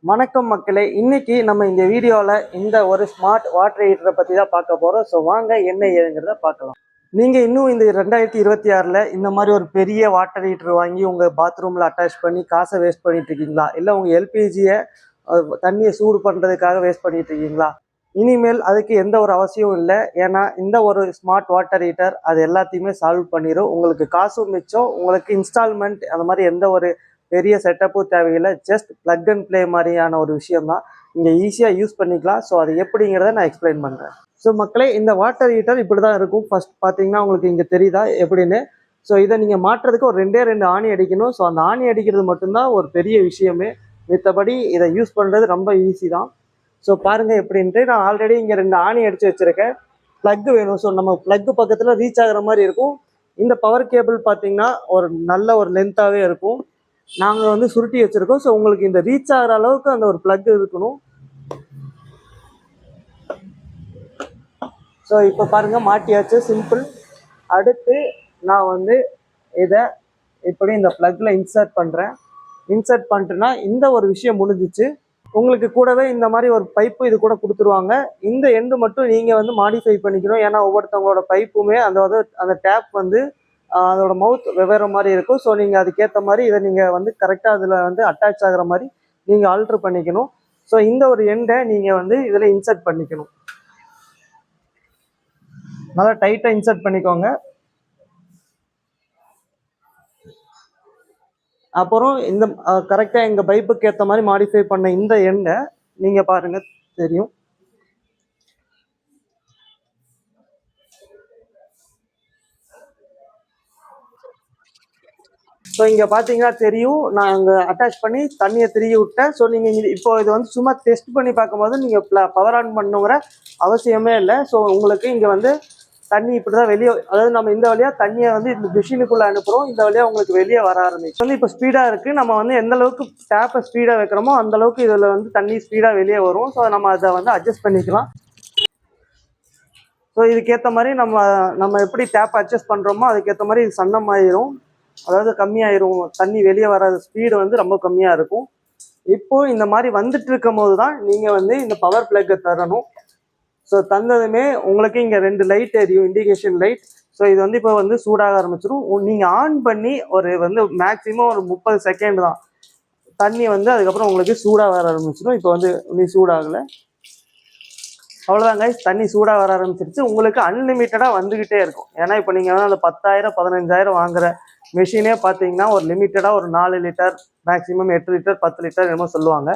வணக்கம் மக்களே, இன்னைக்கு நம்ம இந்த வீடியோவில் இந்த ஒரு ஸ்மார்ட் வாட்டர் ஹீட்டரை பற்றி தான் பார்க்க போகிறோம். ஸோ வாங்க என்ன ஏதுங்கிறத பார்க்கலாம். நீங்கள் இன்னும் இந்த 2026 இந்த மாதிரி ஒரு பெரிய வாட்டர் ஹீட்டர் வாங்கி உங்கள் பாத்ரூமில் அட்டாச் பண்ணி காசை வேஸ்ட் பண்ணிட்டு இருக்கீங்களா? இல்லை உங்கள் எல்பிஜியை தண்ணியை சூடு பண்ணுறதுக்காக வேஸ்ட் பண்ணிட்டு இருக்கீங்களா? இனிமேல் அதுக்கு எந்த ஒரு அவசியமும் இல்லை. ஏன்னா இந்த ஒரு ஸ்மார்ட் வாட்டர் ஹீட்டர் அது எல்லாத்தையுமே சால்வ் பண்ணிடும். உங்களுக்கு காசும் மிச்சம், உங்களுக்கு இன்ஸ்டால்மெண்ட் அந்த மாதிரி எந்த ஒரு பெரிய செட்டப்பும் தேவையில்லை. ஜஸ்ட் ப்ளக் அண்ட் ப்ளே மாதிரியான ஒரு விஷயம் தான். இங்கே ஈஸியாக யூஸ் பண்ணிக்கலாம். ஸோ அது எப்படிங்கிறத நான் எக்ஸ்பிளைன் பண்ணுறேன். ஸோ மக்களே, இந்த வாட்டர் ஹீட்டர் இப்படி தான் இருக்கும். ஃபர்ஸ்ட் பார்த்தீங்கன்னா உங்களுக்கு இங்கே தெரியுதா எப்படின்னு. ஸோ இதை நீங்கள் மாற்றுறதுக்கு ஒரு ரெண்டு ஆணி அடிக்கணும். ஸோ அந்த ஆணி அடிக்கிறது மட்டும்தான் ஒரு பெரிய விஷயமே. மித்தபடி இதை யூஸ் பண்ணுறது ரொம்ப ஈஸி தான். ஸோ பாருங்கள் எப்படின்ட்டு. நான் ஆல்ரெடி இங்கே 2 ஆணி அடித்து வச்சுருக்கேன். ப்ளக்கு வேணும். ஸோ நம்ம ப்ளக்கு பக்கத்தில் ரீச் ஆகிற மாதிரி இருக்கும். இந்த பவர் கேபிள் பார்த்தீங்கன்னா ஒரு நல்ல ஒரு லென்த்தாகவே இருக்கும். நாங்கள் சுருட்டி வச்சுருக்கோம். ஸோ உங்களுக்கு இந்த ரீச் ஆகிற அளவுக்கு அந்த ஒரு ப்ளக் இருக்கணும். ஸோ இப்போ பாருங்கள் மாட்டியாச்சு, சிம்பிள். அடுத்து நான் இதை இப்படி இந்த ப்ளக்கில் இன்சர்ட் பண்ணுறேன். இன்சர்ட் பண்ணிட்டுனா இந்த ஒரு விஷயம் முடிஞ்சிச்சு. உங்களுக்கு கூடவே இந்த மாதிரி ஒரு பைப்பு இது கூட கொடுத்துருவாங்க. இந்த எண்டு மட்டும் நீங்கள் மாடிஃபை பண்ணிக்கணும். ஏன்னா ஒவ்வொருத்தவங்களோட பைப்புமே அந்த டேப் அதோட மவுத் வெவ்வேறு மாதிரி இருக்கும். ஸோ நீங்கள் அதுக்கேற்ற மாதிரி இதை நீங்கள் கரெக்டாக அதில் அட்டாச் ஆகிற மாதிரி நீங்கள் ஆல்ட்ரு பண்ணிக்கணும். ஸோ இந்த ஒரு எண்டை நீங்கள் இதில் இன்சர்ட் பண்ணிக்கணும். நல்லா டைட்டாக இன்சர்ட் பண்ணிக்கோங்க. அப்புறம் இந்த கரெக்டாக எங்கள் பைப்புக்கு ஏற்ற மாதிரி மாடிஃபை பண்ண இந்த எண்டை நீங்கள் பாருங்கள் தெரியும். ஸோ இங்கே பார்த்தீங்கன்னா தெரியும், நான் அங்கே அட்டாச் பண்ணி தண்ணியை திருகி விட்டேன். ஸோ நீங்கள் இப்போ இது சும்மா டெஸ்ட் பண்ணி பார்க்கும்போது நீங்கள் பவர் ஆன் பண்ணுங்கிற அவசியமே இல்லை. ஸோ உங்களுக்கு இங்கே தண்ணி இப்படி தான் வெளியே, அதாவது நம்ம இந்த வழியாக தண்ணியை இந்த மிஷினுக்குள்ளே அனுப்புகிறோம். இந்த வழியாக உங்களுக்கு வெளியே வர ஆரம்பிச்சு. இப்போ ஸ்பீடாக இருக்குது. நம்ம எந்த அளவுக்கு டேப்பை ஸ்பீடாக வைக்கிறோமோ அந்தளவுக்கு இதில் தண்ணி ஸ்பீடாக வெளியே வரும். ஸோ நம்ம அதை அட்ஜஸ்ட் பண்ணிக்கலாம். ஸோ இதுக்கேற்ற மாதிரி நம்ம எப்படி டேப் அட்ஜஸ்ட் பண்ணுறோமோ அதுக்கேற்ற மாதிரி இது சன்னமாயிரும், அதாவது கம்மியாயிரும். தண்ணி வெளியே வர ஸ்பீடு ரொம்ப கம்மியாக இருக்கும். இப்போது இந்த மாதிரி வந்துட்டு இருக்கும் போது தான் நீங்கள் இந்த பவர் பிளக்கை தரணும். ஸோ தந்ததுமே உங்களுக்கு இங்கே 2 லைட் எரியும், இண்டிகேஷன் லைட். ஸோ இது இப்போ சூடாக ஆரம்பிச்சிடும். நீங்கள் ஆன் பண்ணி ஒரு மேக்ஸிமம் ஒரு 30 செகண்ட் தான். தண்ணி அதுக்கப்புறம் உங்களுக்கு சூடாக வர ஆரம்பிச்சிடும். இப்போ நீ சூடாகலை, அவ்வளோதாங்க. தண்ணி சூடாக வர ஆரம்பிச்சிருச்சு. உங்களுக்கு அன்லிமிட்டடாக வந்துக்கிட்டே இருக்கும். ஏன்னா இப்போ நீங்கள் அந்த 10,000 15,000 வாங்குற மெஷினே பார்த்தீங்கன்னா ஒரு லிமிட்டடாக ஒரு 4 லிட்டர், மேக்ஸிமம் 8 லிட்டர் 10 லிட்டர் என்னமோ சொல்லுவாங்க.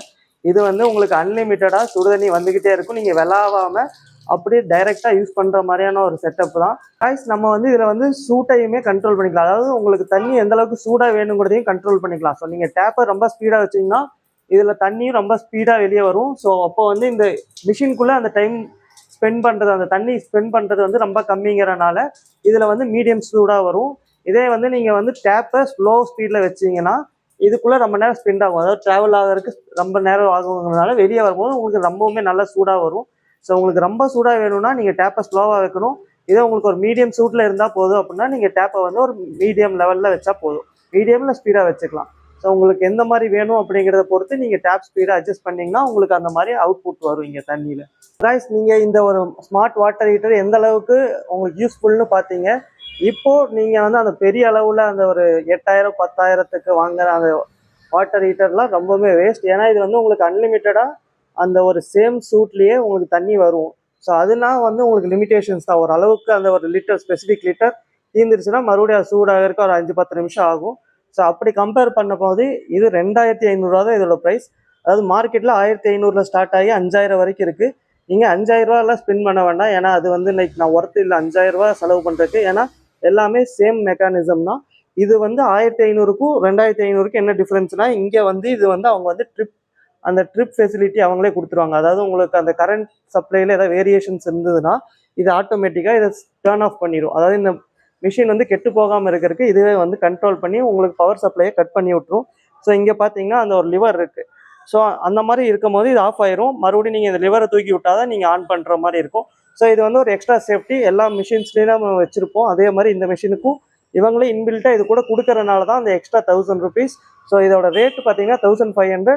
இது உங்களுக்கு அன்லிமிட்டடாக சுடுதண்ணி வந்துக்கிட்டே இருக்கும். நீங்கள் விளாவாமல் அப்படியே டைரெக்டாக யூஸ் பண்ணுற மாதிரியான ஒரு செட்டப் தான். காய்ஸ் நம்ம இதில் சூட்டையுமே கண்ட்ரோல் பண்ணிக்கலாம். அதாவது உங்களுக்கு தண்ணி எந்த அளவுக்கு சூடாக வேணுங்கிறதையும் கண்ட்ரோல் பண்ணிக்கலாம். ஸோ நீங்கள் டேப்பை ரொம்ப ஸ்பீடாக வச்சிங்கன்னா இதில் தண்ணியும் ரொம்ப ஸ்பீடாக வெளியே வரும். ஸோ அப்போ இந்த மிஷின்குள்ளே அந்த டைம் ஸ்பெண்ட் பண்ணுறது, அந்த தண்ணி ஸ்பெண்ட் பண்ணுறது ரொம்ப கம்மிங்கிறனால இதில் மீடியம் சூடாக வரும். இதே நீங்கள் டேப்பை ஸ்லோ ஸ்பீடில் வச்சிங்கன்னா இதுக்குள்ளே ரொம்ப நேரம் ஸ்பெண்ட் ஆகும். அதாவது ட்ராவல் ஆகிறதுக்கு ரொம்ப நேரம் ஆகுங்கிறதுனால வெளியே வரும்போது உங்களுக்கு ரொம்பவுமே நல்லா சூடாக வரும். ஸோ உங்களுக்கு ரொம்ப சூடாக வேணும்னா நீங்கள் டேப்பை ஸ்லோவாக வைக்கணும். இதே உங்களுக்கு ஒரு மீடியம் சூட்டில் இருந்தால் போதும் அப்படின்னா நீங்கள் டேப்பை ஒரு மீடியம் லெவலில் வச்சா போதும். மீடியமில் ஸ்பீடாக வச்சுக்கலாம். ஸோ உங்களுக்கு எந்த மாதிரி வேணும் அப்படிங்கிறத பொறுத்து நீங்கள் டேப் ஸ்பீடாக அட்ஜஸ்ட் பண்ணிங்கன்னா உங்களுக்கு அந்த மாதிரி அவுட்புட் வரும் இங்கே தண்ணியில். கைஸ், நீங்கள் இந்த ஒரு ஸ்மார்ட் வாட்டர் ஹீட்டர் எந்த அளவுக்கு உங்களுக்கு யூஸ்ஃபுல்னு பார்த்தீங்க. இப்போது நீங்கள் அந்த பெரிய அளவில் அந்த ஒரு 8,000 10,000க்கு வாங்குற அந்த வாட்டர் ஹீட்டர்லாம் ரொம்பவே வேஸ்ட். ஏன்னா இது உங்களுக்கு அன்லிமிட்டடாக அந்த ஒரு சேம் சூட்லேயே உங்களுக்கு தண்ணி வரும். ஸோ அதெல்லாம் உங்களுக்கு லிமிடேஷன்ஸ் தான். ஒரு அளவுக்கு அந்த ஒரு லிட்டர் ஸ்பெசிஃபிக் லிட்டர் தீர்ந்துருச்சுன்னா மறுபடியும் சூடாக இருக்க ஒரு 5-10 நிமிஷம் ஆகும். ஸோ அப்படி கம்பேர் பண்ண போது இது 2,500 தான் இதோட ப்ரைஸ். அதாவது மார்க்கெட்டில் 1,500 ஸ்டார்ட் ஆகி 5,000 வரைக்கும் இருக்குது. நீங்கள் 5,000 ஸ்பெண்ட் பண்ண வேண்டாம். ஏன்னா அது லைக் நான் ஒர்த்து இல்லை 5,000 செலவு பண்ணுறதுக்கு. ஏன்னா எல்லாமே சேம் மெக்கானிசம் தான். இது 1,500க்கும் 2,500க்கும் என்ன டிஃப்ரென்ஸ்னா, இங்கே இது அவங்க அந்த ட்ரிப் ஃபெசிலிட்டி அவங்களே கொடுத்துருவாங்க. அதாவது உங்களுக்கு அந்த கரண்ட் சப்ளையில் ஏதாவது வேரியேஷன்ஸ் இருந்ததுன்னா இது ஆட்டோமேட்டிக்காக இதை டர்ன் ஆஃப் பண்ணிடும். அதாவது இந்த மிஷின் கெட்டு போகாமல் இருக்கிறதுக்கு இதுவே கண்ட்ரோல் பண்ணி உங்களுக்கு பவர் சப்ளையை கட் பண்ணி விட்டுரும். ஸோ இங்கே பார்த்தீங்கன்னா அந்த ஒரு லிவர் இருக்குது. ஸோ அந்த மாதிரி இருக்கும் போது இது ஆஃப் ஆயிரும். மறுபடியும் நீங்கள் இந்த லிவரை தூக்கி விட்டால் தான் நீங்கள் ஆன் பண்ணுற மாதிரி இருக்கும். ஸோ இது ஒரு எக்ஸ்ட்ரா சேஃப்டி எல்லா மிஷின்ஸ்லேயும் நம்ம வச்சுருப்போம். அதே மாதிரி இந்த மிஷினுக்கும் இவங்களே இன்பில்ட்டாக இது கூட கொடுக்கறனால தான் அந்த எக்ஸ்ட்ரா 1,000 rupees. ஸோ இதோட ரேட்டு பார்த்தீங்கன்னா 1,500.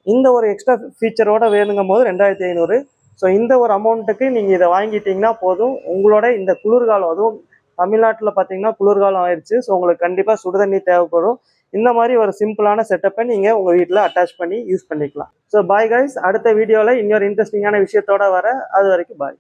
இந்த ஒரு எக்ஸ்ட்ரா ஃபீச்சரோட வேணுங்கும் போது 2500. ஸோ இந்த ஒரு அமௌண்ட்டுக்கு நீங்கள் இதை வாங்கிட்டீங்கன்னா போதும். உங்களோட இந்த குளிர்காலம், அதுவும் தமிழ்நாட்டில் பார்த்தீங்கன்னா குளிர்காலம் ஆயிடுச்சு. ஸோ உங்களுக்கு கண்டிப்பாக சுடுதண்ணி தேவைப்படும். இந்த மாதிரி ஒரு சிம்பிளான செட்டப்பை நீங்கள் உங்கள் வீட்டில் அட்டாச் பண்ணி யூஸ் பண்ணிக்கலாம். ஸோ பாய் கைஸ், அடுத்த வீடியோவில் இன்னொரு இன்ட்ரெஸ்டிங்கான விஷயத்தோட வர, அது வரைக்கும் பாய்.